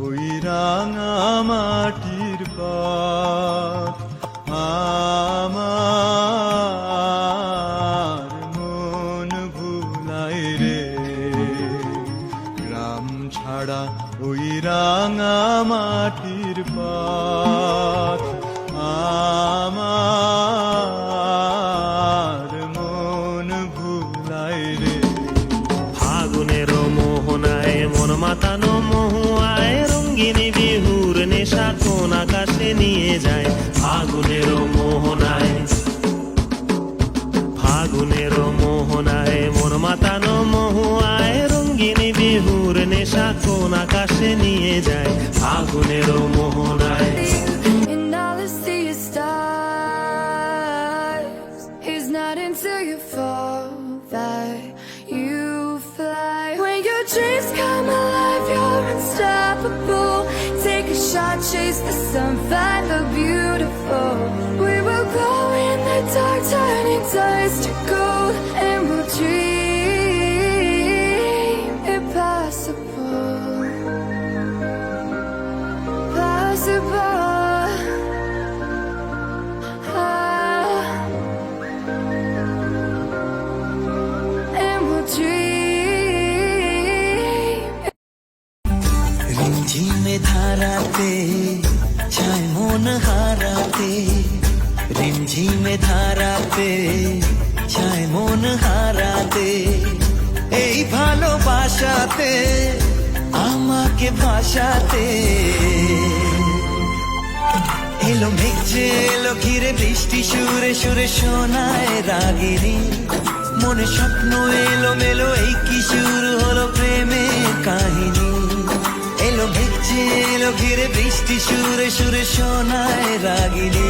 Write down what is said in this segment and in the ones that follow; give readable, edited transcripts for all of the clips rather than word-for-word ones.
ওই রাঙা মাটির পথ আমার মন ভুলায় রে। গ্রাম ছাড়া ওই রাঙা মাটির পথ আমার মন ভুলায় রে। ফাগুনের মোহনায় মন মাতানো মহুয়ায় রঙ্গিনী বিহুর নেশা কোন আকাশে নিয়ে যায়। ফাগুনের মোহনায় মন মাতানো মহুয়ায় রঙ্গিনী বিহুর নেশা কোন আকাশে নিয়ে যায়। ফাগুনের মোহনায় And all I see is stars. It's not until you fall that you fly. When your dreams come alive, you're unstoppable. Take a shot, chase the sun, find the beautiful. We will glow in the dark, turning dust to gold, and we'll dream impossible. Possible. And we'll dream. রিমঝিমে ধারাতে চায় মন হারাতে, রিমঝিমে ধারাতে চায় মন হারাতে। এই ভালোবাসাতে আমাকে ভাসাতে এলো মেঘে এলো ঘিরে বৃষ্টি সুরে সুরে শোনায় রাগিনী। মনে স্বপ্ন এলো মেলো এই কি শুরু হলো প্রেমের কাহিনী। এলো মেঘে এলো ঘিরে বৃষ্টি সুরে সুরে শোনায় রাগিনী।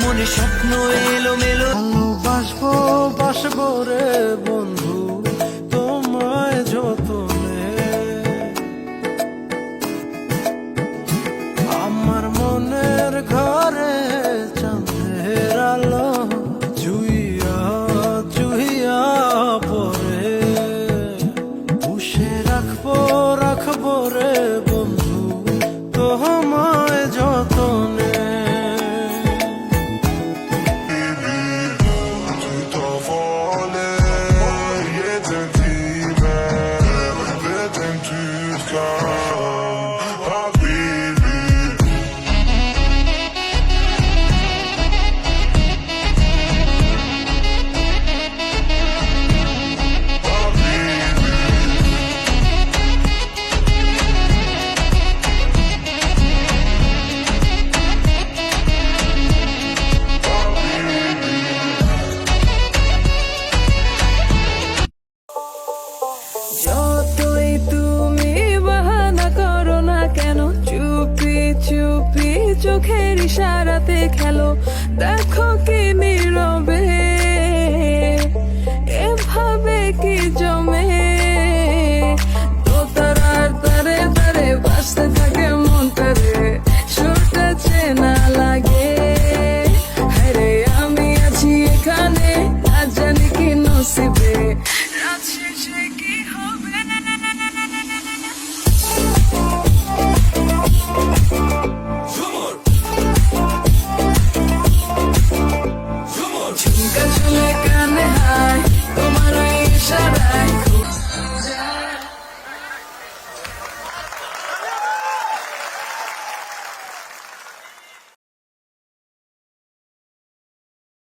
মনে স্বপ্ন এলো মেলো ভালোবাসবো বাসবো রে বন্ধু তোমায় যতনে। আমার মনের ঘরে চাঁদের আলো জুইয়া জুইয়া পরে পুষে রাখবো রাখবো রে বন্ধু তোমায় যতনে। যতই তুমি বাহানা করো না কেন, চুপি চুপি চোখের ইশারাতে খেলো। দেখো কে